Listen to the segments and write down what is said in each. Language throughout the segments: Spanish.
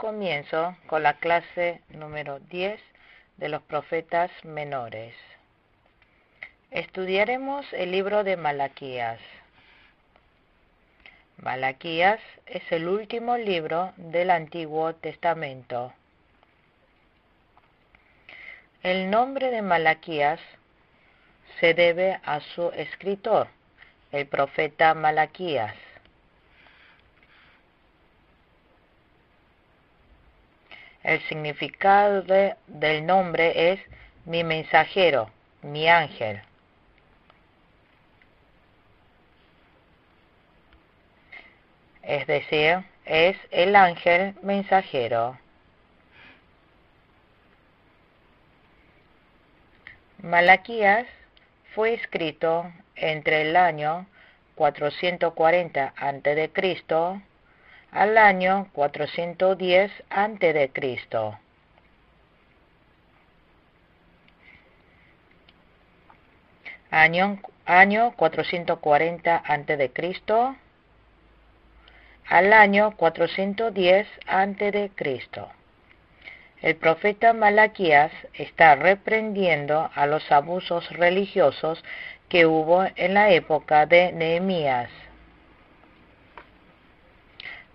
comienzo con la clase número 10 de los profetas menores. Estudiaremos el libro de Malaquías. Malaquías es el último libro del Antiguo Testamento. El nombre de Malaquías se debe a su escritor, el profeta Malaquías. El significado del nombre es mi mensajero, mi ángel. Es decir, es el ángel mensajero. Malaquías fue escrito entre el año 440 a.C. al año 410 a.C. Año 440 a.C. al año 410 a.C. El profeta Malaquías está reprendiendo a los abusos religiosos que hubo en la época de Nehemías.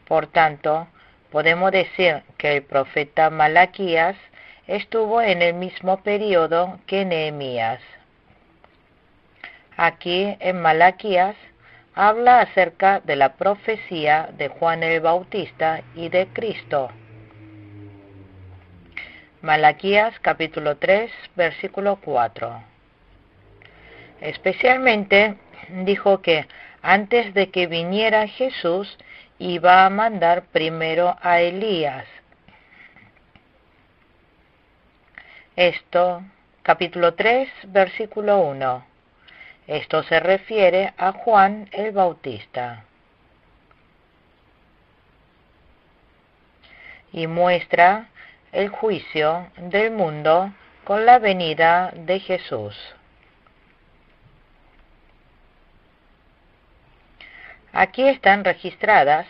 Por tanto, podemos decir que el profeta Malaquías estuvo en el mismo periodo que Nehemías. Aquí, en Malaquías, habla acerca de la profecía de Juan el Bautista y de Cristo. Malaquías capítulo 3, versículo 4. Especialmente dijo que antes de que viniera Jesús, iba a mandar primero a Elías. Esto, capítulo 3, versículo 1. Esto se refiere a Juan el Bautista. Y muestra el juicio del mundo con la venida de Jesús. Aquí están registradas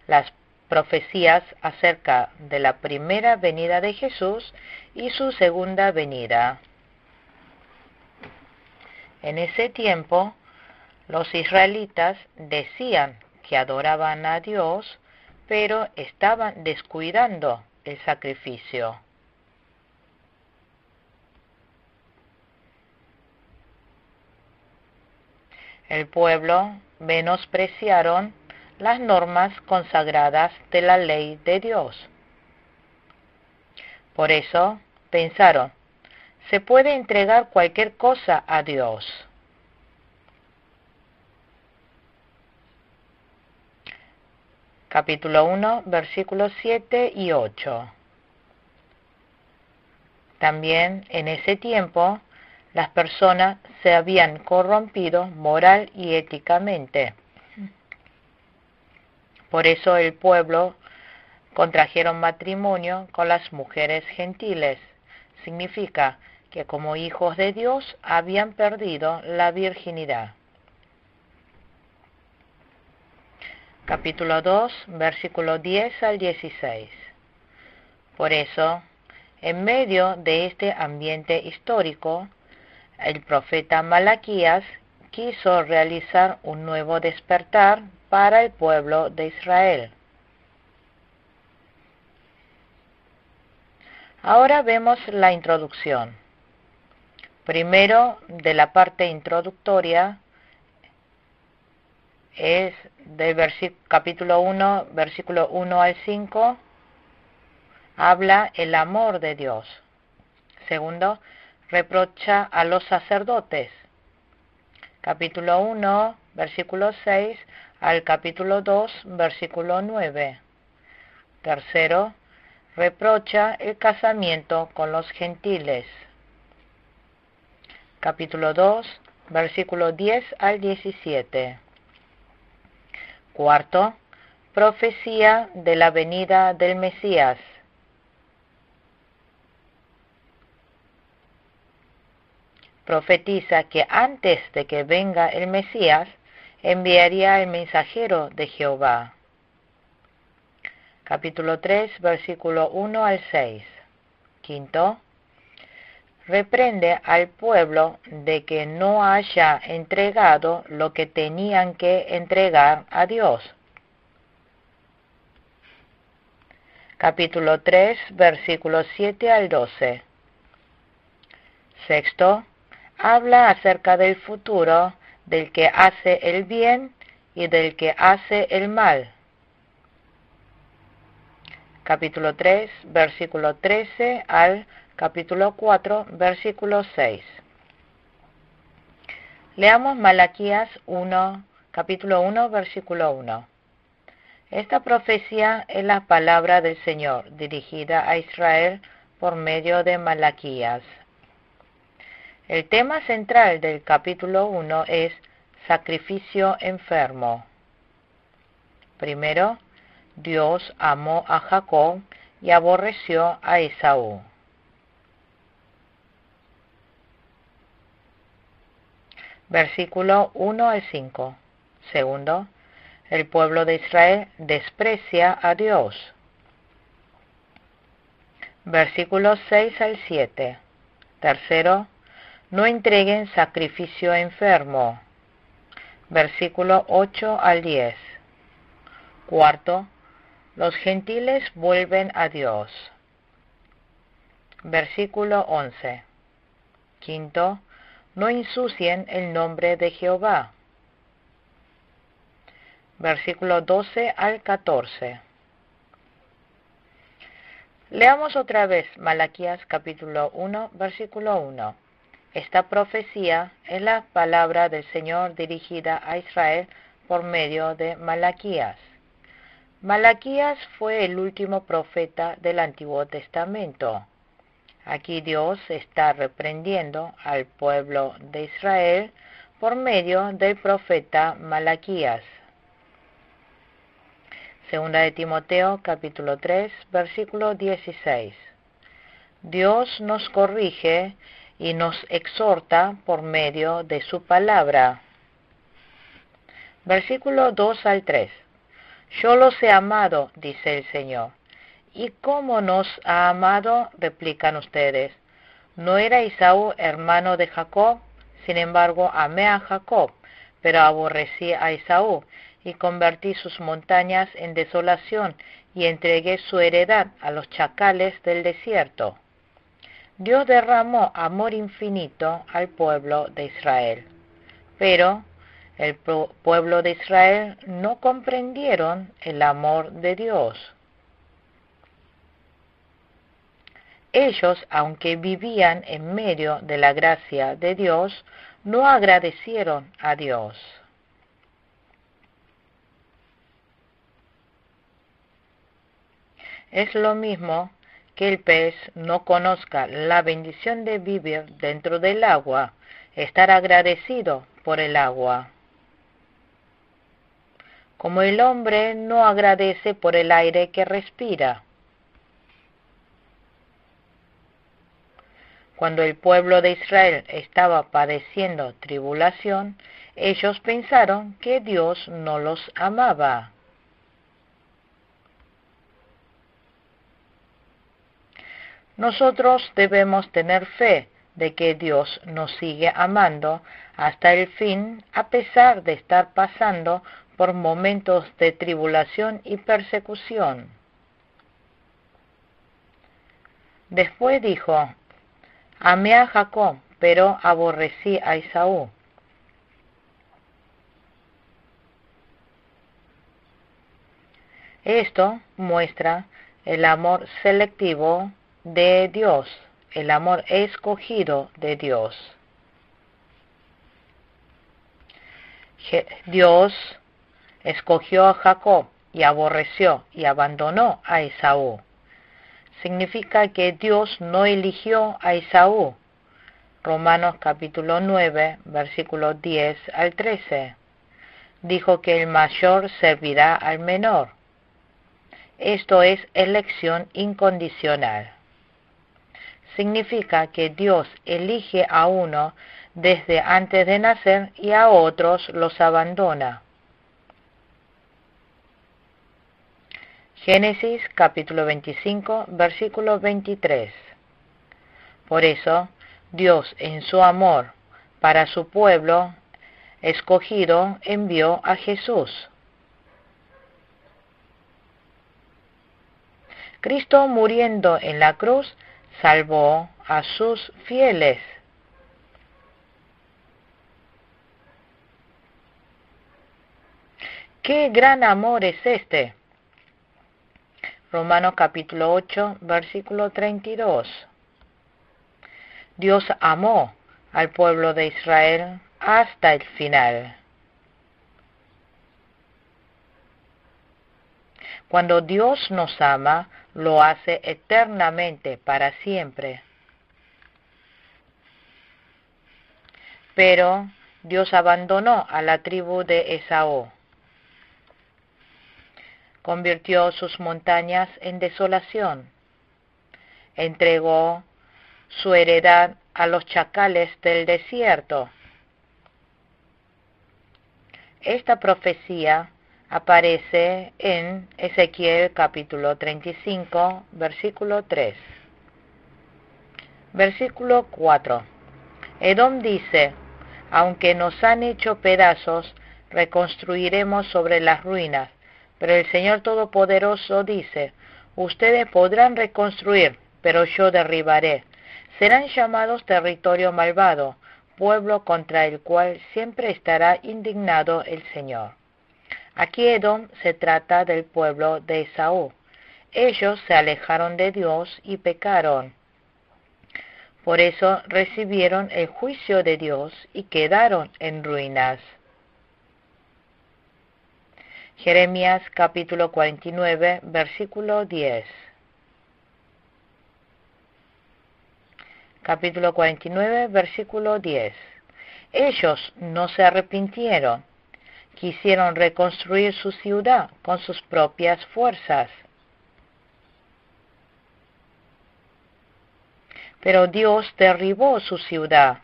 las profecías acerca de la primera venida de Jesús y su segunda venida. En ese tiempo, los israelitas decían que adoraban a Dios, pero estaban descuidando el sacrificio. El pueblo menospreciaron las normas consagradas de la ley de Dios. Por eso pensaron, se puede entregar cualquier cosa a Dios. Capítulo 1, versículos 7 y 8. También en ese tiempo, las personas se habían corrompido moral y éticamente. Por eso el pueblo contrajeron matrimonio con las mujeres gentiles. Significa que como hijos de Dios habían perdido la virginidad. Capítulo 2, versículo 10 al 16. Por eso, en medio de este ambiente histórico, el profeta Malaquías quiso realizar un nuevo despertar para el pueblo de Israel. Ahora vemos la introducción. Primero, de la parte introductoria, es del capítulo 1, versículo 1 al 5, habla el amor de Dios. Segundo, reprocha a los sacerdotes. Capítulo 1, versículo 6 al capítulo 2, versículo 9. Tercero, reprocha el casamiento con los gentiles. Capítulo 2, versículo 10 al 17. Cuarto, profecía de la venida del Mesías. Profetiza que antes de que venga el Mesías, enviaría el mensajero de Jehová. capítulo 3, versículo 1 al 6. Quinto, reprende al pueblo de que no haya entregado lo que tenían que entregar a Dios. Capítulo 3, versículos 7 al 12. Sexto, habla acerca del futuro del que hace el bien y del que hace el mal. Capítulo 3, versículo 13 al capítulo 4, versículo 6. Leamos Malaquías 1, capítulo 1, versículo 1. Esta profecía es la palabra del Señor dirigida a Israel por medio de Malaquías. El tema central del capítulo 1 es sacrificio enfermo. Primero, Dios amó a Jacob y aborreció a Esaú. Versículo 1 al 5. Segundo, el pueblo de Israel desprecia a Dios. Versículos 6 al 7. Tercero, no entreguen sacrificio enfermo. Versículo 8 al 10. Cuarto, los gentiles vuelven a Dios. Versículo 11. Quinto, no ensucien el nombre de Jehová. Versículo 12 al 14. Leamos otra vez Malaquías capítulo 1, versículo 1. Esta profecía es la palabra del Señor dirigida a Israel por medio de Malaquías. Malaquías fue el último profeta del Antiguo Testamento. Aquí Dios está reprendiendo al pueblo de Israel por medio del profeta Malaquías. Segunda de Timoteo, capítulo 3, versículo 16. Dios nos corrige y nos exhorta por medio de su palabra. Versículo 2 al 3. Yo los he amado, dice el Señor. ¿Y cómo nos ha amado? Replican ustedes. ¿No era Esaú hermano de Jacob? Sin embargo, amé a Jacob, pero aborrecí a Esaú, y convertí sus montañas en desolación, y entregué su heredad a los chacales del desierto. Dios derramó amor infinito al pueblo de Israel, pero el pueblo de Israel no comprendieron el amor de Dios. Ellos, aunque vivían en medio de la gracia de Dios, no agradecieron a Dios. Es lo mismo que el pez no conozca la bendición de vivir dentro del agua, estar agradecido por el agua. Como el hombre no agradece por el aire que respira. Cuando el pueblo de Israel estaba padeciendo tribulación, ellos pensaron que Dios no los amaba. Nosotros debemos tener fe de que Dios nos sigue amando hasta el fin, a pesar de estar pasando por momentos de tribulación y persecución. Después dijo, amé a Jacob, pero aborrecí a Esaú. Esto muestra el amor selectivo de Dios, el amor escogido de Dios. Dios escogió a Jacob y aborreció y abandonó a Esaú. Significa que Dios no eligió a Esaú. Romanos capítulo 9, versículos 10 al 13. Dijo que el mayor servirá al menor. Esto es elección incondicional. Significa que Dios elige a uno desde antes de nacer y a otros los abandona. Génesis capítulo 25, versículo 23. Por eso, Dios en su amor para su pueblo escogido envió a Jesús. Cristo muriendo en la cruz salvó a sus fieles. ¡Qué gran amor es este! Romanos capítulo 8, versículo 32. Dios amó al pueblo de Israel hasta el final. Cuando Dios nos ama, lo hace eternamente, para siempre. Pero Dios abandonó a la tribu de Esaú. Convirtió sus montañas en desolación. Entregó su heredad a los chacales del desierto. Esta profecía aparece en Ezequiel capítulo 35, versículo 3. Versículo 4. Edom dice: aunque nos han hecho pedazos, reconstruiremos sobre las ruinas. Pero el Señor Todopoderoso dice: ustedes podrán reconstruir, pero yo derribaré. Serán llamados territorio malvado, pueblo contra el cual siempre estará indignado el Señor. Aquí Edom se trata del pueblo de Esaú. Ellos se alejaron de Dios y pecaron. Por eso recibieron el juicio de Dios y quedaron en ruinas. Jeremías capítulo 49, versículo 10. Capítulo 49, versículo 10. Ellos no se arrepintieron. Quisieron reconstruir su ciudad con sus propias fuerzas. Pero Dios derribó su ciudad.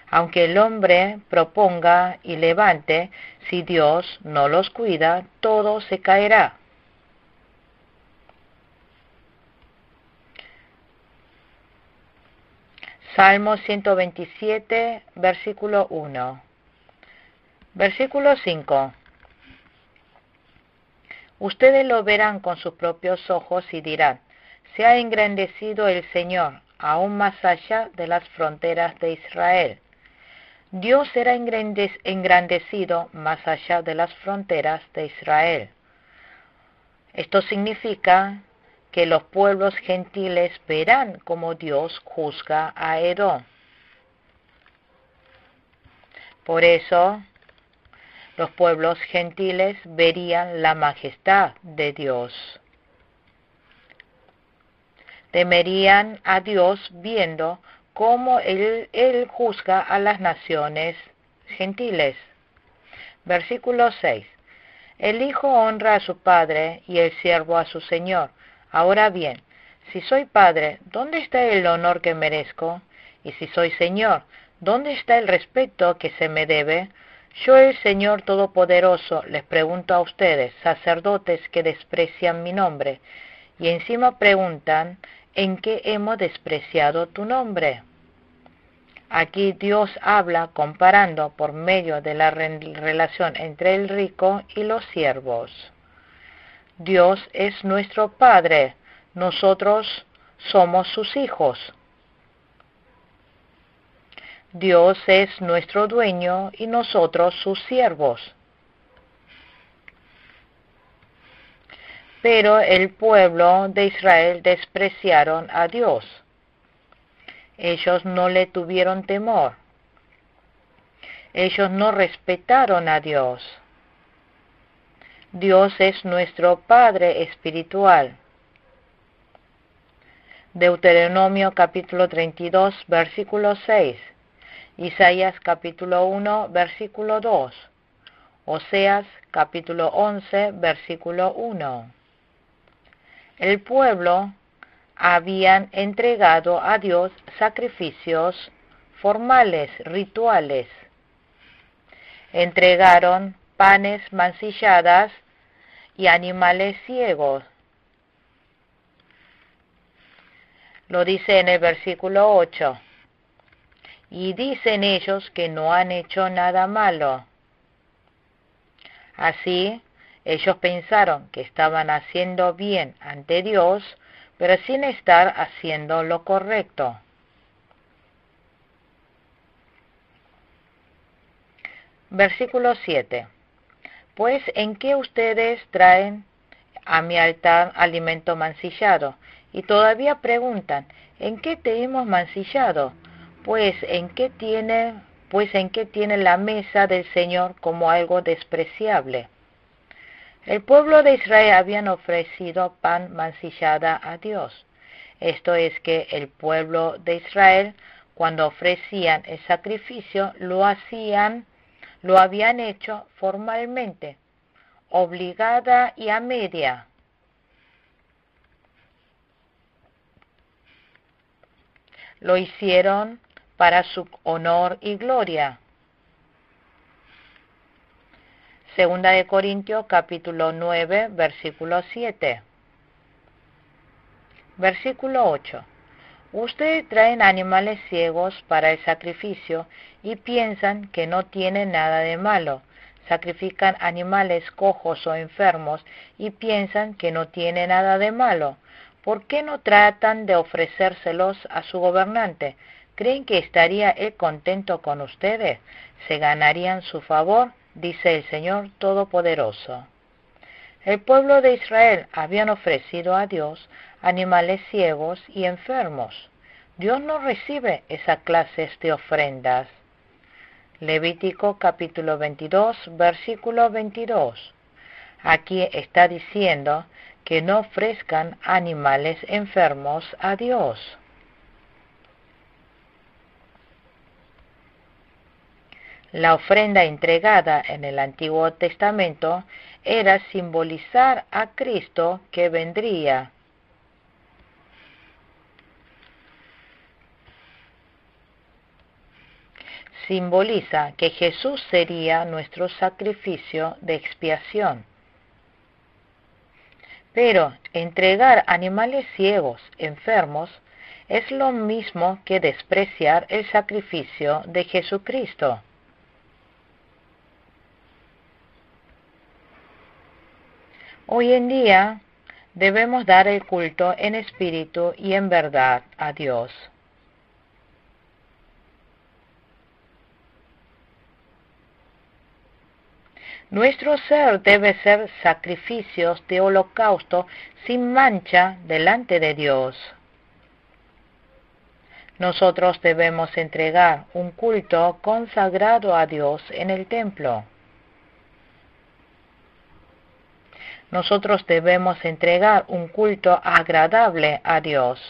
Aunque el hombre proponga y levante, si Dios no los cuida, todo se caerá. Salmo 127, versículo 1. Versículo 5. Ustedes lo verán con sus propios ojos y dirán: se ha engrandecido el Señor, aún más allá de las fronteras de Israel. Dios será engrandecido más allá de las fronteras de Israel. Esto significa que los pueblos gentiles verán cómo Dios juzga a Edom. Por eso, los pueblos gentiles verían la majestad de Dios. Temerían a Dios viendo cómo Él juzga a las naciones gentiles. Versículo 6. El hijo honra a su padre y el siervo a su señor. Ahora bien, si soy padre, ¿dónde está el honor que merezco? Y si soy señor, ¿dónde está el respeto que se me debe? Yo, el Señor Todopoderoso, les pregunto a ustedes, sacerdotes que desprecian mi nombre, y encima preguntan: ¿en qué hemos despreciado tu nombre? Aquí Dios habla comparando por medio de la relación entre el rico y los siervos. Dios es nuestro Padre, nosotros somos sus hijos. Dios es nuestro dueño y nosotros sus siervos. Pero el pueblo de Israel despreciaron a Dios. Ellos no le tuvieron temor. Ellos no respetaron a Dios. Dios es nuestro Padre espiritual. Deuteronomio capítulo 32, versículo 6. Isaías capítulo 1, versículo 2. Oseas capítulo 11, versículo 1. El pueblo habían entregado a Dios sacrificios formales, rituales. Entregaron panes mancilladas y animales ciegos. Lo dice en el versículo 8. Y dicen ellos que no han hecho nada malo. Así, ellos pensaron que estaban haciendo bien ante Dios, pero sin estar haciendo lo correcto. Versículo 7. Pues en qué ustedes traen a mi altar alimento mancillado, y todavía preguntan, ¿en qué te hemos mancillado? Pues en qué tiene la mesa del Señor como algo despreciable. El pueblo de Israel habían ofrecido pan mancillada a Dios. Esto es que el pueblo de Israel, cuando ofrecían el sacrificio, lo habían hecho formalmente, obligada y a media. Lo hicieron para su honor y gloria. Segunda de Corintios capítulo 9, versículo 7. Versículo 8. Ustedes traen animales ciegos para el sacrificio y piensan que no tiene nada de malo. Sacrifican animales cojos o enfermos y piensan que no tiene nada de malo. ¿Por qué no tratan de ofrecérselos a su gobernante? ¿Creen que estaría él contento con ustedes? ¿Se ganarían su favor? Dice el Señor Todopoderoso. El pueblo de Israel habían ofrecido a Dios animales ciegos y enfermos. Dios no recibe esa clase de ofrendas. Levítico capítulo 22, versículo 22. Aquí está diciendo que no ofrezcan animales enfermos a Dios. La ofrenda entregada en el Antiguo Testamento era simbolizar a Cristo que vendría. Simboliza que Jesús sería nuestro sacrificio de expiación. Pero entregar animales ciegos, enfermos, es lo mismo que despreciar el sacrificio de Jesucristo. Hoy en día debemos dar el culto en espíritu y en verdad a Dios. Nuestro ser debe ser sacrificios de holocausto sin mancha delante de Dios. Nosotros debemos entregar un culto consagrado a Dios en el templo. Nosotros debemos entregar un culto agradable a Dios.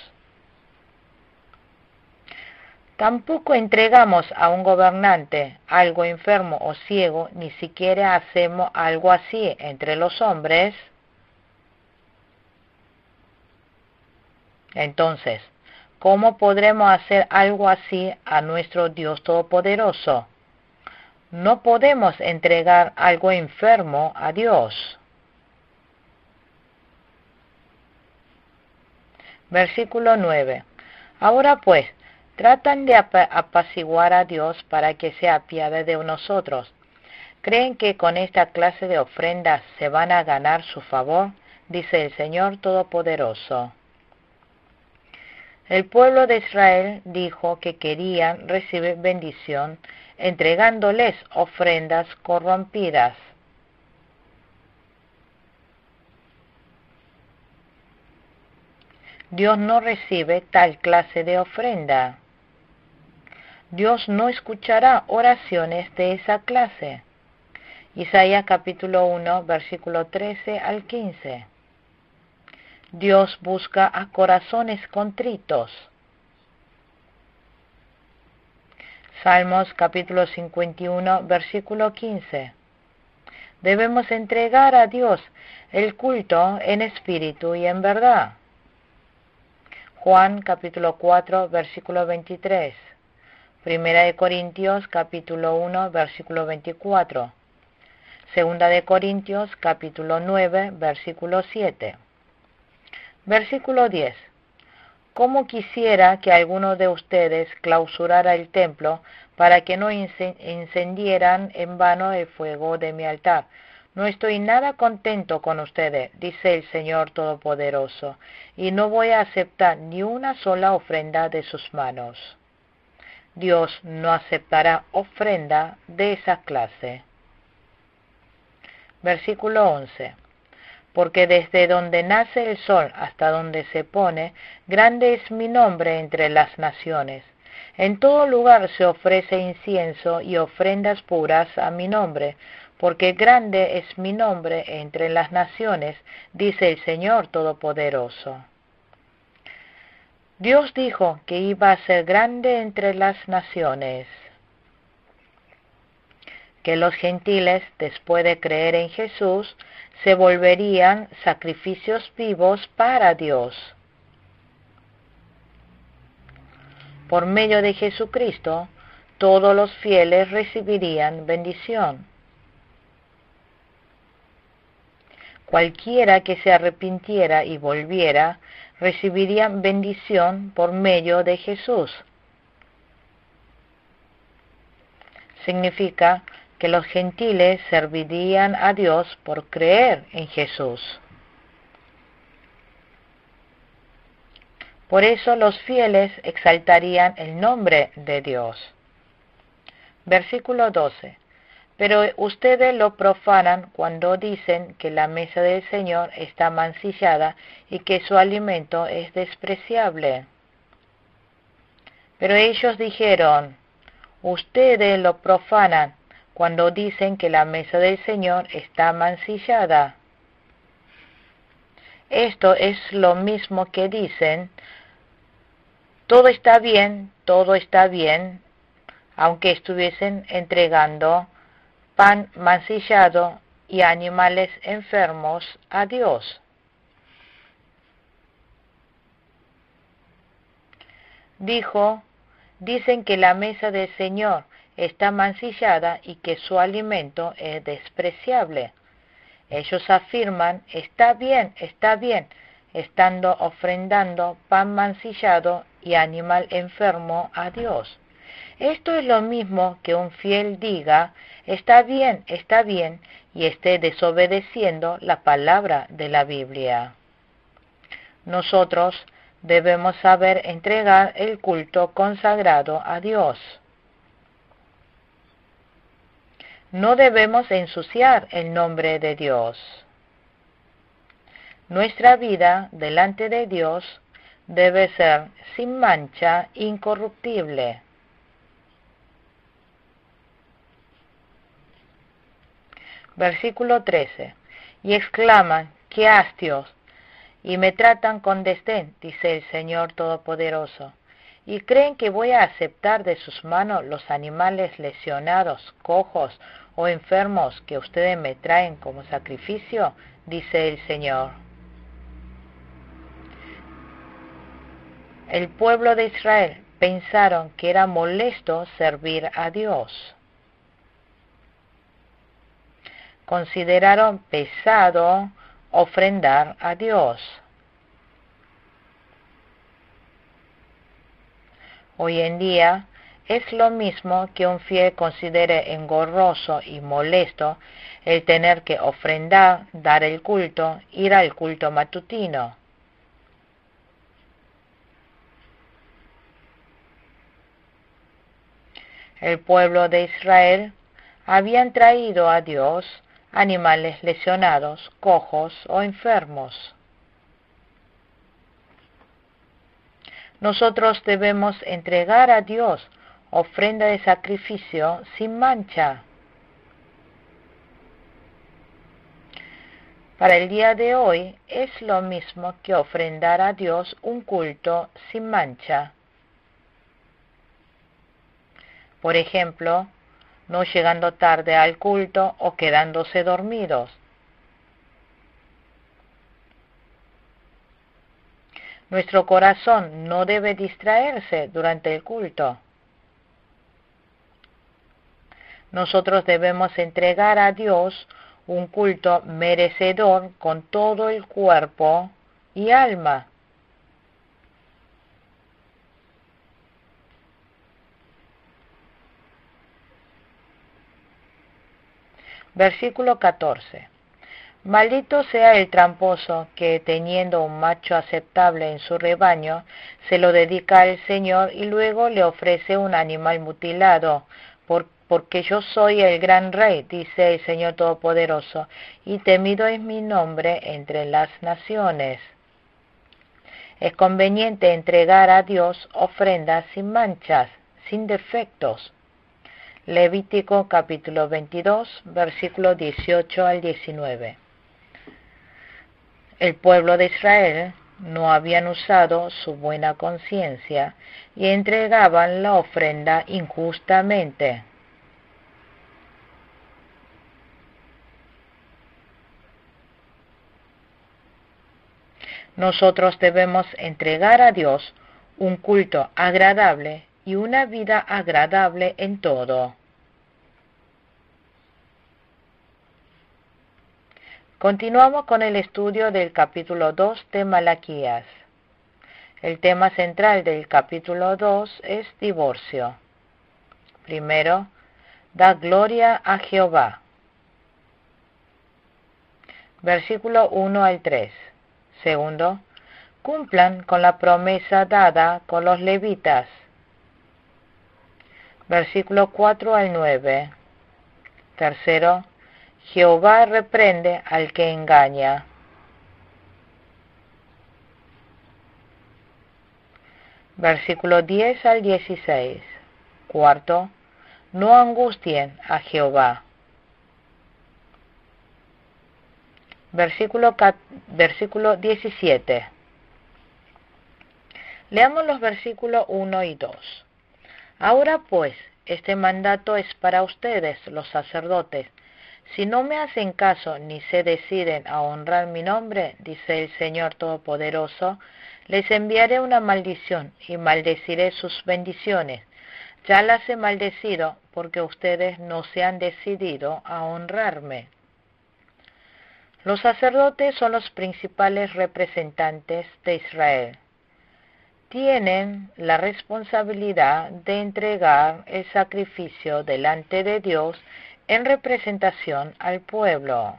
Tampoco entregamos a un gobernante algo enfermo o ciego, ni siquiera hacemos algo así entre los hombres. Entonces, ¿cómo podremos hacer algo así a nuestro Dios Todopoderoso? No podemos entregar algo enfermo a Dios. Versículo 9. Ahora pues, tratan de apaciguar a Dios para que se apiade de nosotros. ¿Creen que con esta clase de ofrendas se van a ganar su favor? Dice el Señor Todopoderoso. El pueblo de Israel dijo que querían recibir bendición entregándoles ofrendas corrompidas. Dios no recibe tal clase de ofrenda. Dios no escuchará oraciones de esa clase. Isaías capítulo 1, versículo 13 al 15. Dios busca a corazones contritos. Salmos capítulo 51, versículo 15. Debemos entregar a Dios el culto en espíritu y en verdad. Juan capítulo 4, versículo 23. Primera de Corintios capítulo 1, versículo 24. Segunda de Corintios, capítulo 9, versículo 7. Versículo 10. Cómo quisiera que alguno de ustedes clausurara el templo para que no encendieran en vano el fuego de mi altar. No estoy nada contento con ustedes, dice el Señor Todopoderoso, y no voy a aceptar ni una sola ofrenda de sus manos. Dios no aceptará ofrenda de esa clase. Versículo 11. Porque desde donde nace el sol hasta donde se pone, grande es mi nombre entre las naciones. En todo lugar se ofrece incienso y ofrendas puras a mi nombre, porque grande es mi nombre entre las naciones, dice el Señor Todopoderoso. Dios dijo que iba a ser grande entre las naciones, que los gentiles, después de creer en Jesús, se volverían sacrificios vivos para Dios. Por medio de Jesucristo, todos los fieles recibirían bendición. Cualquiera que se arrepintiera y volviera, recibiría bendición por medio de Jesús. Significa que los gentiles servirían a Dios por creer en Jesús. Por eso los fieles exaltarían el nombre de Dios. Versículo 12. Pero ustedes lo profanan cuando dicen que la mesa del Señor está mancillada y que su alimento es despreciable. Pero ellos dijeron, ustedes lo profanan cuando dicen que la mesa del Señor está mancillada. Esto es lo mismo que dicen, todo está bien, aunque estuviesen entregando pan mancillado y animales enfermos a Dios. Dicen que la mesa del Señor está mancillada y que su alimento es despreciable. Ellos afirman, está bien, estando ofrendando pan mancillado y animal enfermo a Dios. Esto es lo mismo que un fiel diga, está bien, y esté desobedeciendo la palabra de la Biblia. Nosotros debemos saber entregar el culto consagrado a Dios. No debemos ensuciar el nombre de Dios. Nuestra vida delante de Dios debe ser sin mancha, incorruptible. Versículo 13. Y exclaman, ¡qué hastios! Y me tratan con desdén, dice el Señor Todopoderoso. ¿Y creen que voy a aceptar de sus manos los animales lesionados, cojos o enfermos que ustedes me traen como sacrificio? Dice el Señor. El pueblo de Israel pensaron que era molesto servir a Dios. Consideraron pesado ofrendar a Dios. Hoy en día es lo mismo que un fiel considere engorroso y molesto el tener que ofrendar, dar el culto, ir al culto matutino. El pueblo de Israel habían traído a Dios animales lesionados, cojos o enfermos. Nosotros debemos entregar a Dios ofrenda de sacrificio sin mancha. Para el día de hoy es lo mismo que ofrendar a Dios un culto sin mancha. Por ejemplo, no llegando tarde al culto o quedándose dormidos. Nuestro corazón no debe distraerse durante el culto. Nosotros debemos entregar a Dios un culto merecedor con todo el cuerpo y alma. Versículo 14. Maldito sea el tramposo que, teniendo un macho aceptable en su rebaño, se lo dedica al Señor y luego le ofrece un animal mutilado, porque yo soy el gran rey, dice el Señor Todopoderoso, y temido es mi nombre entre las naciones. Es conveniente entregar a Dios ofrendas sin manchas, sin defectos. Levítico capítulo 22, versículos 18 al 19. El pueblo de Israel no habían usado su buena conciencia y entregaban la ofrenda injustamente. Nosotros debemos entregar a Dios un culto agradable y una vida agradable en todo. Continuamos con el estudio del capítulo 2 de Malaquías. El tema central del capítulo 2 es divorcio. Primero, da gloria a Jehová. Versículo 1 al 3. Segundo, cumplan con la promesa dada con los levitas. Versículo 4 al 9. Tercero, Jehová reprende al que engaña. Versículo 10 al 16. Cuarto, no angustien a Jehová. Versículo 17. Leamos los versículos 1 y 2. Ahora pues, este mandato es para ustedes, los sacerdotes. Si no me hacen caso ni se deciden a honrar mi nombre, dice el Señor Todopoderoso, les enviaré una maldición y maldeciré sus bendiciones. Ya las he maldecido porque ustedes no se han decidido a honrarme. Los sacerdotes son los principales representantes de Israel. Tienen la responsabilidad de entregar el sacrificio delante de Dios en representación al pueblo.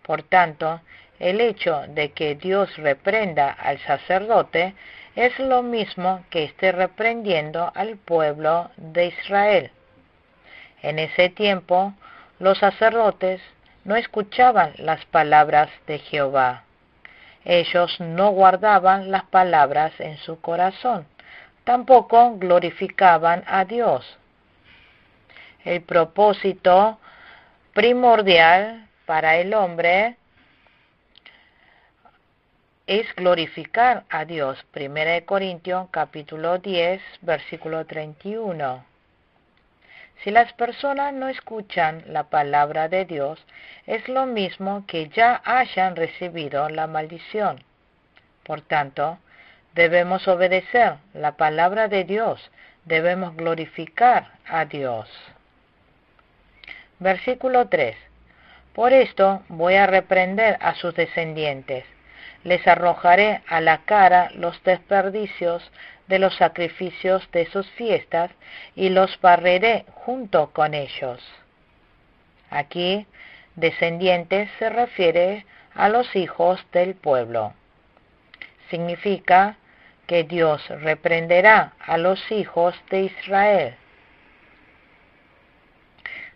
Por tanto, el hecho de que Dios reprenda al sacerdote es lo mismo que esté reprendiendo al pueblo de Israel. En ese tiempo, los sacerdotes no escuchaban las palabras de Jehová. Ellos no guardaban las palabras en su corazón, tampoco glorificaban a Dios. El propósito primordial para el hombre es glorificar a Dios. 1 Corintios capítulo 10, versículo 31. Si las personas no escuchan la palabra de Dios, es lo mismo que ya hayan recibido la maldición. Por tanto, debemos obedecer la palabra de Dios, debemos glorificar a Dios. Versículo 3. Por esto voy a reprender a sus descendientes. Les arrojaré a la cara los desperdicios de los sacrificios de sus fiestas y los barreré junto con ellos. Aquí, descendientes se refiere a los hijos del pueblo. Significa que Dios reprenderá a los hijos de Israel.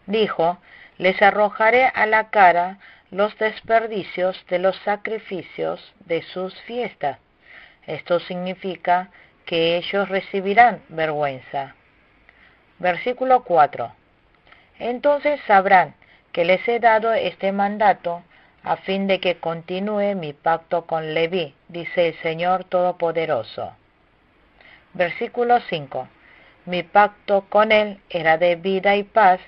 Dijo, les arrojaré a la cara los desperdicios de los sacrificios de sus fiestas. Esto significa que ellos recibirán vergüenza. Versículo 4. Entonces sabrán que les he dado este mandato a fin de que continúe mi pacto con Leví, dice el Señor Todopoderoso. Versículo 5. Mi pacto con él era de vida y paz,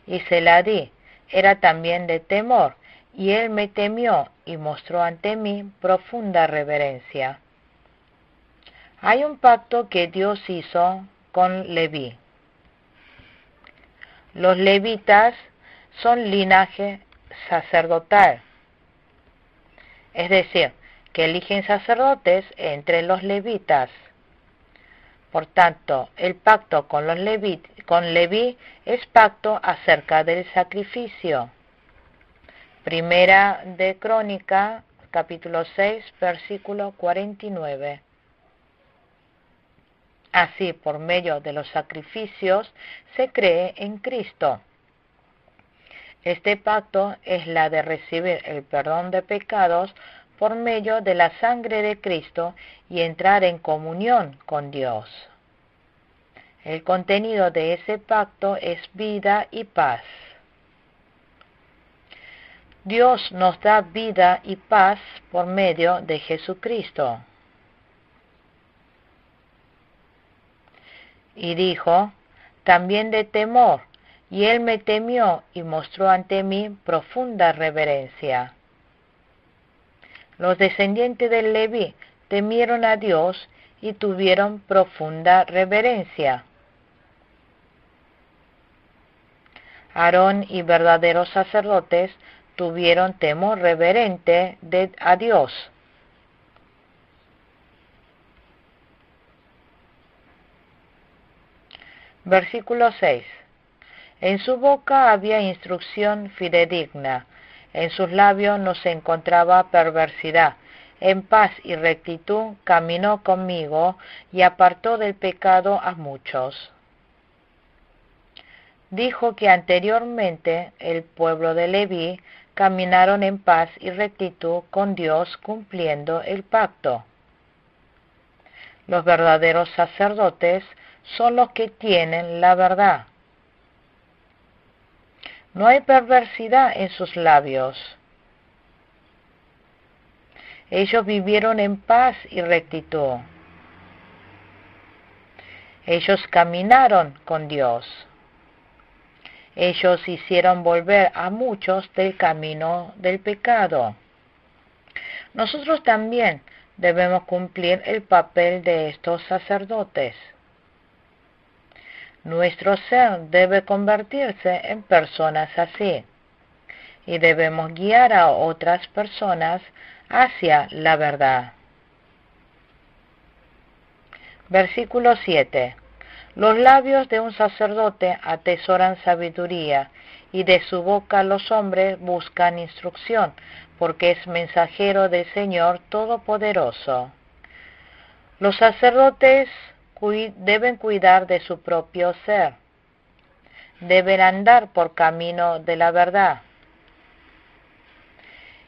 y se la di, era también de temor, y él me temió y mostró ante mí profunda reverencia. Hay un pacto que Dios hizo con Leví. Los levitas son linaje sacerdotal, es decir, que eligen sacerdotes entre los levitas. Por tanto, el pacto con Leví es pacto acerca del sacrificio. Primera de Crónica, capítulo 6, versículo 49. Así, por medio de los sacrificios, se cree en Cristo. Este pacto es la de recibir el perdón de pecados por medio de la sangre de Cristo y entrar en comunión con Dios. El contenido de ese pacto es vida y paz. Dios nos da vida y paz por medio de Jesucristo. Y dijo, también de temor, y él me temió y mostró ante mí profunda reverencia. Los descendientes de Leví temieron a Dios y tuvieron profunda reverencia. Aarón y verdaderos sacerdotes tuvieron temor reverente a Dios. Versículo 6. En su boca había instrucción fidedigna, en sus labios no se encontraba perversidad. En paz y rectitud caminó conmigo y apartó del pecado a muchos. Dijo que anteriormente el pueblo de Leví caminaron en paz y rectitud con Dios cumpliendo el pacto. Los verdaderos sacerdotes son los que tienen la verdad. No hay perversidad en sus labios. Ellos vivieron en paz y rectitud. Ellos caminaron con Dios. Ellos hicieron volver a muchos del camino del pecado. Nosotros también debemos cumplir el papel de estos sacerdotes. Nuestro ser debe convertirse en personas así, y debemos guiar a otras personas hacia la verdad. Versículo 7. Los labios de un sacerdote atesoran sabiduría, y de su boca los hombres buscan instrucción, porque es mensajero del Señor Todopoderoso. Los sacerdotes deben cuidar de su propio ser. Deben andar por camino de la verdad.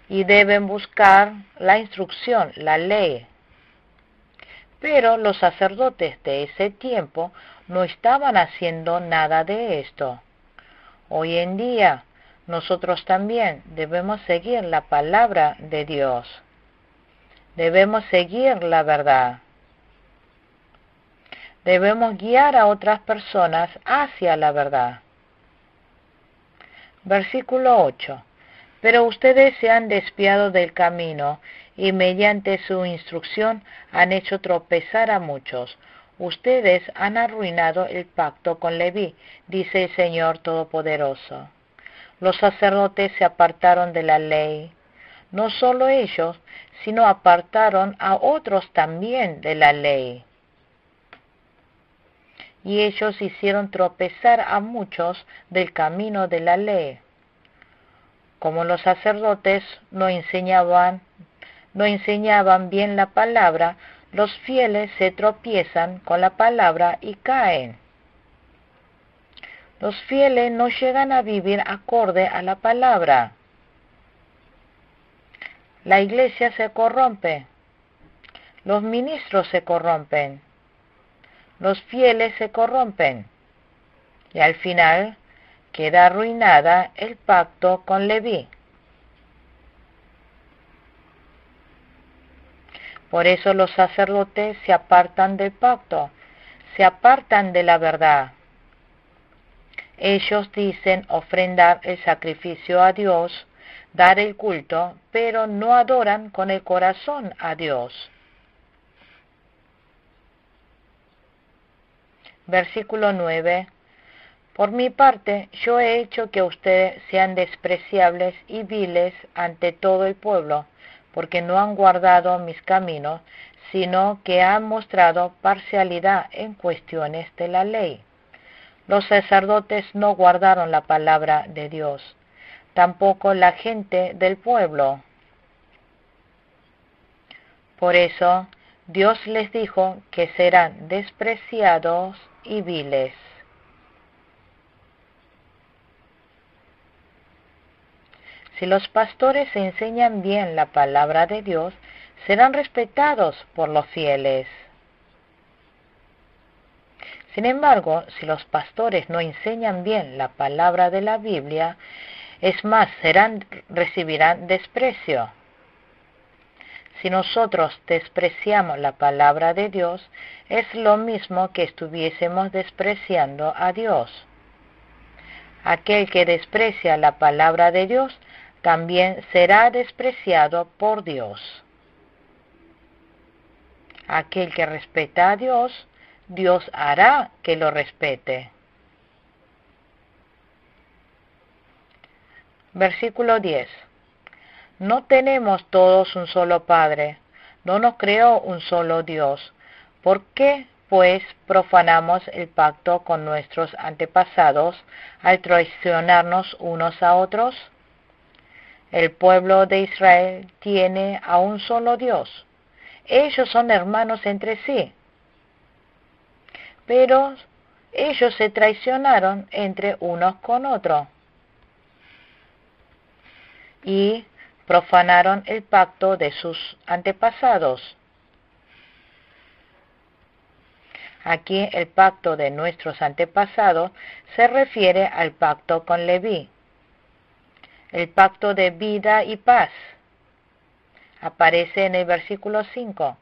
Y deben buscar la instrucción, la ley. Pero los sacerdotes de ese tiempo no estaban haciendo nada de esto. Hoy en día, nosotros también debemos seguir la palabra de Dios. Debemos seguir la verdad. Debemos guiar a otras personas hacia la verdad. Versículo 8. Pero ustedes se han desviado del camino y mediante su instrucción han hecho tropezar a muchos. Ustedes han arruinado el pacto con Leví, dice el Señor Todopoderoso. Los sacerdotes se apartaron de la ley. No solo ellos, sino apartaron a otros también de la ley. Y ellos hicieron tropezar a muchos del camino de la ley. Como los sacerdotes no enseñaban bien la palabra, los fieles se tropiezan con la palabra y caen. Los fieles no llegan a vivir acorde a la palabra. La iglesia se corrompe. Los ministros se corrompen. Los fieles se corrompen. Y al final queda arruinada el pacto con Leví. Por eso los sacerdotes se apartan del pacto, se apartan de la verdad. Ellos dicen ofrendar el sacrificio a Dios, dar el culto, pero no adoran con el corazón a Dios. Versículo 9. Por mi parte, yo he hecho que ustedes sean despreciables y viles ante todo el pueblo, porque no han guardado mis caminos, sino que han mostrado parcialidad en cuestiones de la ley. Los sacerdotes no guardaron la palabra de Dios, tampoco la gente del pueblo. Por eso, Dios les dijo que serán despreciados y viles. Si los pastores enseñan bien la palabra de Dios, serán respetados por los fieles. Sin embargo, si los pastores no enseñan bien la palabra de la Biblia, es más, recibirán desprecio. Si nosotros despreciamos la palabra de Dios, es lo mismo que estuviésemos despreciando a Dios. Aquel que desprecia la palabra de Dios también será despreciado por Dios. Aquel que respeta a Dios, Dios hará que lo respete. Versículo 10. No tenemos todos un solo Padre, no nos creó un solo Dios. ¿Por qué, pues, profanamos el pacto con nuestros antepasados al traicionarnos unos a otros? El pueblo de Israel tiene a un solo Dios. Ellos son hermanos entre sí. Pero ellos se traicionaron entre unos con otros y profanaron el pacto de sus antepasados. Aquí el pacto de nuestros antepasados se refiere al pacto con Leví. El pacto de vida y paz aparece en el versículo 5.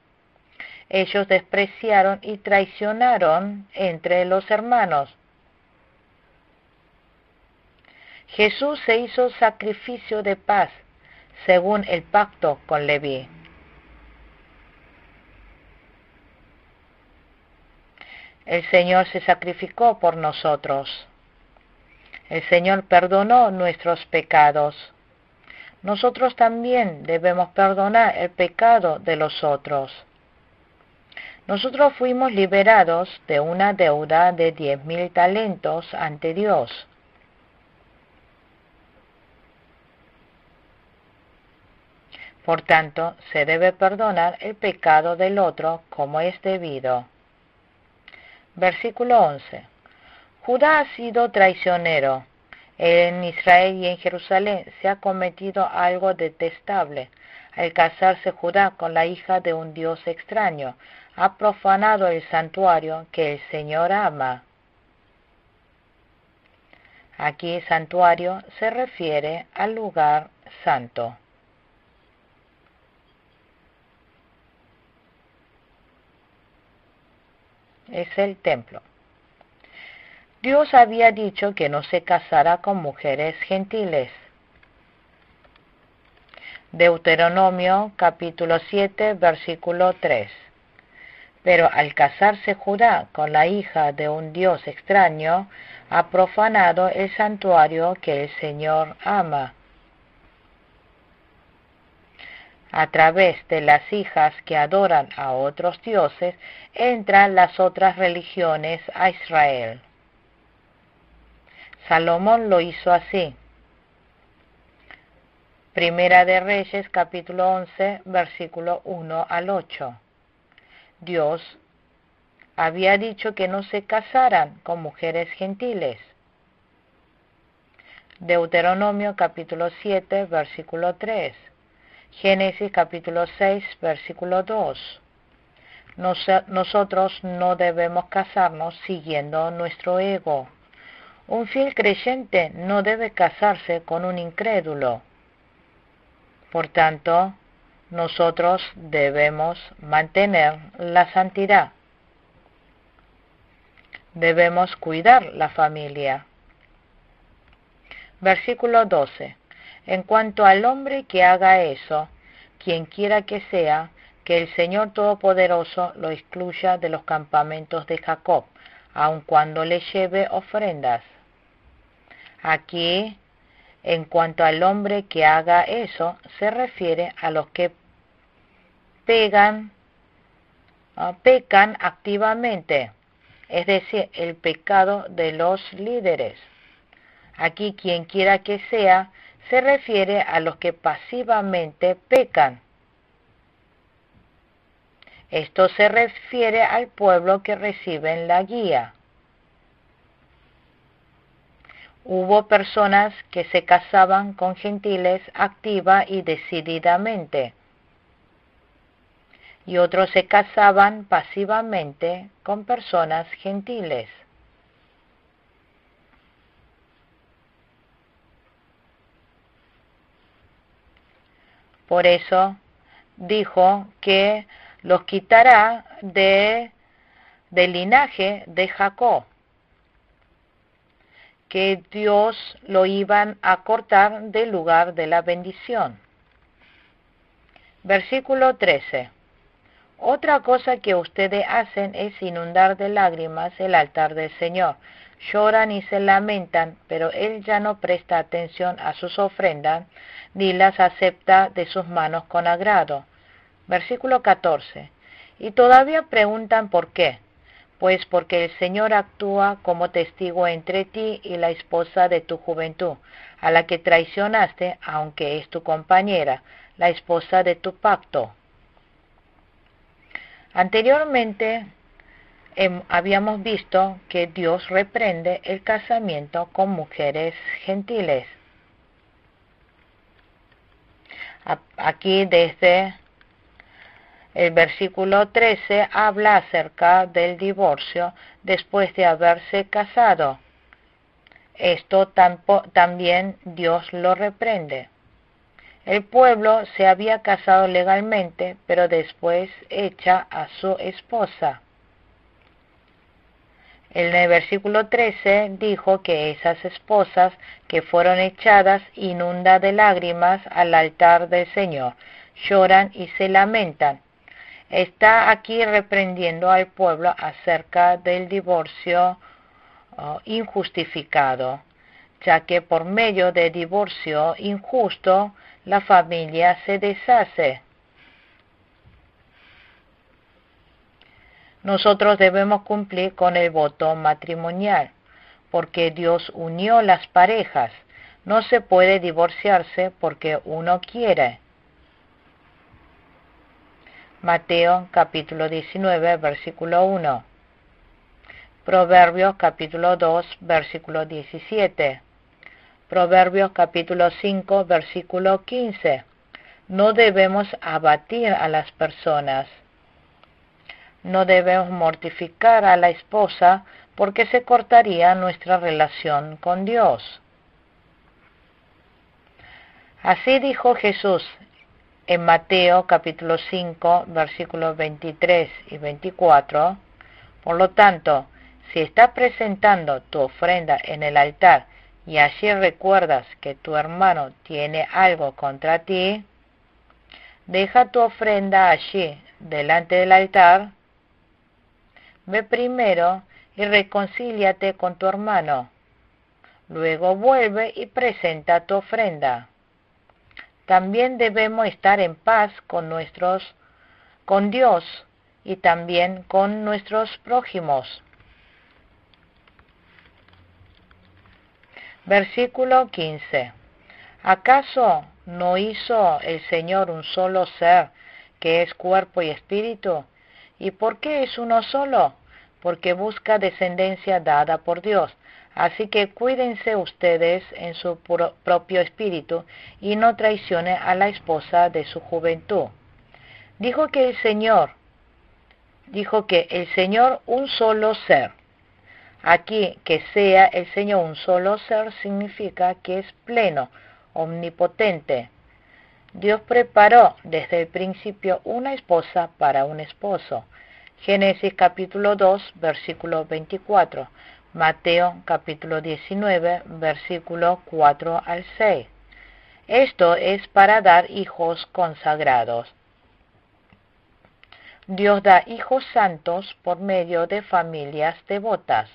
Ellos despreciaron y traicionaron entre los hermanos. Jesús se hizo sacrificio de paz según el pacto con Leví. El Señor se sacrificó por nosotros. El Señor perdonó nuestros pecados. Nosotros también debemos perdonar el pecado de los otros. Nosotros fuimos liberados de una deuda de 10,000 talentos ante Dios. Por tanto, se debe perdonar el pecado del otro como es debido. Versículo 11. Judá ha sido traicionero. En Israel y en Jerusalén se ha cometido algo detestable. Al casarse Judá con la hija de un dios extraño, ha profanado el santuario que el Señor ama. Aquí santuario se refiere al lugar santo. Es el templo. Dios había dicho que no se casara con mujeres gentiles. Deuteronomio capítulo 7, versículo 3. Pero al casarse Judá con la hija de un dios extraño, ha profanado el santuario que el Señor ama. A través de las hijas que adoran a otros dioses, entran las otras religiones a Israel. Salomón lo hizo así. Primera de Reyes, capítulo 11, versículo 1 al 8. Dios había dicho que no se casaran con mujeres gentiles. Deuteronomio, capítulo 7, versículo 3. Génesis, capítulo 6, versículo 2. Nosotros no debemos casarnos siguiendo nuestro ego. Un fiel creyente no debe casarse con un incrédulo. Por tanto, nosotros debemos mantener la santidad. Debemos cuidar la familia. Versículo 12. En cuanto al hombre que haga eso, quien quiera que sea, que el Señor Todopoderoso lo excluya de los campamentos de Jacob, aun cuando le lleve ofrendas. Aquí, en cuanto al hombre que haga eso, se refiere a los que pecan activamente, es decir, el pecado de los líderes. Aquí, quien quiera que sea, se refiere a los que pasivamente pecan. Esto se refiere al pueblo que reciben la guía. Hubo personas que se casaban con gentiles activa y decididamente, y otros se casaban pasivamente con personas gentiles. Por eso dijo que los quitará del linaje de Jacob, que Dios lo iban a cortar del lugar de la bendición. Versículo 13. Otra cosa que ustedes hacen es inundar de lágrimas el altar del Señor. Lloran y se lamentan, pero Él ya no presta atención a sus ofrendas, ni las acepta de sus manos con agrado. Versículo 14. Y todavía preguntan por qué. Pues porque el Señor actúa como testigo entre ti y la esposa de tu juventud, a la que traicionaste, aunque es tu compañera, la esposa de tu pacto. Anteriormente habíamos visto que Dios reprende el casamiento con mujeres gentiles. Aquí desde el versículo 13 habla acerca del divorcio después de haberse casado. Esto también Dios lo reprende. El pueblo se había casado legalmente, pero después echa a su esposa. En el versículo 13 dijo que esas esposas que fueron echadas inundan de lágrimas al altar del Señor, lloran y se lamentan. Está aquí reprendiendo al pueblo acerca del divorcio injustificado, ya que por medio de divorcio injusto la familia se deshace. Nosotros debemos cumplir con el voto matrimonial, porque Dios unió las parejas. No se puede divorciarse porque uno quiere. Mateo capítulo 19, versículo 1. Proverbios capítulo 2, versículo 17. Proverbios capítulo 5, versículo 15. No debemos abatir a las personas. No debemos mortificar a la esposa porque se cortaría nuestra relación con Dios. Así dijo Jesús en Mateo capítulo 5, versículos 23 y 24. Por lo tanto, si estás presentando tu ofrenda en el altar y allí recuerdas que tu hermano tiene algo contra ti, deja tu ofrenda allí delante del altar. Ve primero y reconcíliate con tu hermano. Luego vuelve y presenta tu ofrenda. También debemos estar en paz con Dios y también con nuestros prójimos. Versículo 15. ¿Acaso no hizo el Señor un solo ser, que es cuerpo y espíritu? ¿Y por qué es uno solo? Porque busca descendencia dada por Dios. Así que cuídense ustedes en su propio espíritu y no traicionen a la esposa de su juventud. Dijo que el Señor un solo ser. Aquí, que sea el Señor un solo ser significa que es pleno, omnipotente. Dios preparó desde el principio una esposa para un esposo. Génesis capítulo 2, versículo 24. Mateo capítulo 19, versículo 4 al 6. Esto es para dar hijos consagrados. Dios da hijos santos por medio de familias devotas.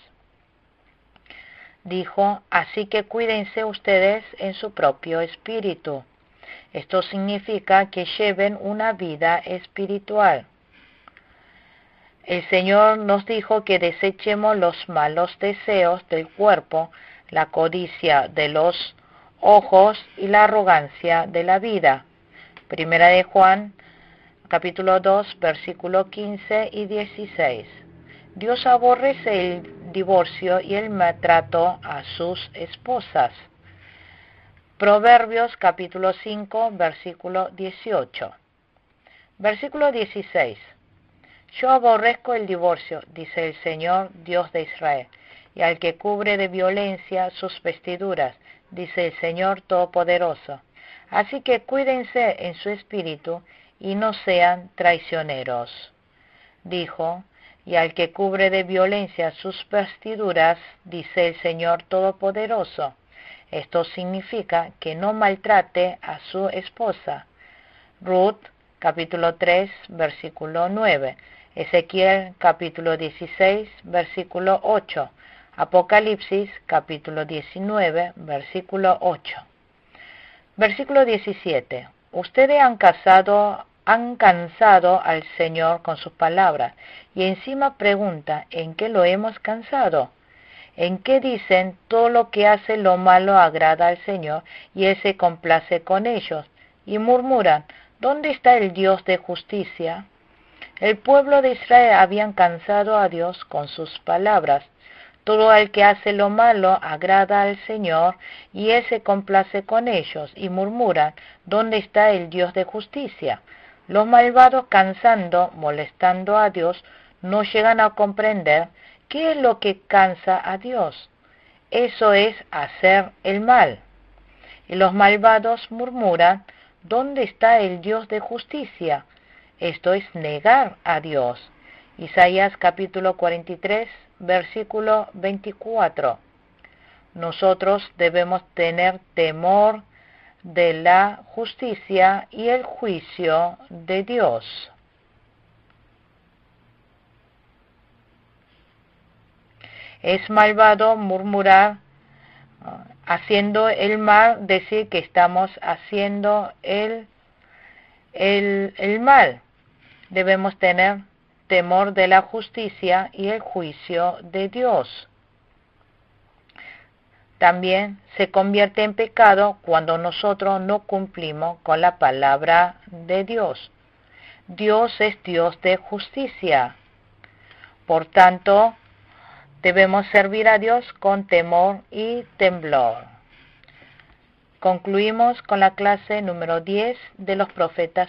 Dijo, así que cuídense ustedes en su propio espíritu. Esto significa que lleven una vida espiritual. El Señor nos dijo que desechemos los malos deseos del cuerpo, la codicia de los ojos y la arrogancia de la vida. Primera de Juan, capítulo 2, versículo 15 y 16. Dios aborrece el divorcio y el maltrato a sus esposas. Proverbios, capítulo 5, versículo 18. Versículo 16. Yo aborrezco el divorcio, dice el Señor, Dios de Israel, y al que cubre de violencia sus vestiduras, dice el Señor Todopoderoso. Así que cuídense en su espíritu y no sean traicioneros. Dijo, y al que cubre de violencia sus vestiduras, dice el Señor Todopoderoso. Esto significa que no maltrate a su esposa. Ruth, capítulo 3, versículo 9. Ezequiel, capítulo 16, versículo 8. Apocalipsis, capítulo 19, versículo 8. Versículo 17. Ustedes han cansado al Señor con sus palabras, y encima pregunta, ¿en qué lo hemos cansado? En qué dicen, todo lo que hace lo malo agrada al Señor, y Él se complace con ellos, y murmuran, ¿dónde está el Dios de justicia? El pueblo de Israel habían cansado a Dios con sus palabras. Todo el que hace lo malo agrada al Señor, y Él se complace con ellos, y murmuran, ¿dónde está el Dios de justicia? Los malvados, cansando, molestando a Dios, no llegan a comprender qué es lo que cansa a Dios. Eso es hacer el mal. Y los malvados murmuran, ¿dónde está el Dios de justicia? Esto es negar a Dios. Isaías capítulo 43, versículo 24. Nosotros debemos tener temor de la justicia y el juicio de Dios. Es malvado murmurar, haciendo el mal, decir que estamos haciendo el mal. Debemos tener temor de la justicia y el juicio de Dios. También se convierte en pecado cuando nosotros no cumplimos con la palabra de Dios. Dios es Dios de justicia. Por tanto, debemos servir a Dios con temor y temblor. Concluimos con la clase número 10 de los profetas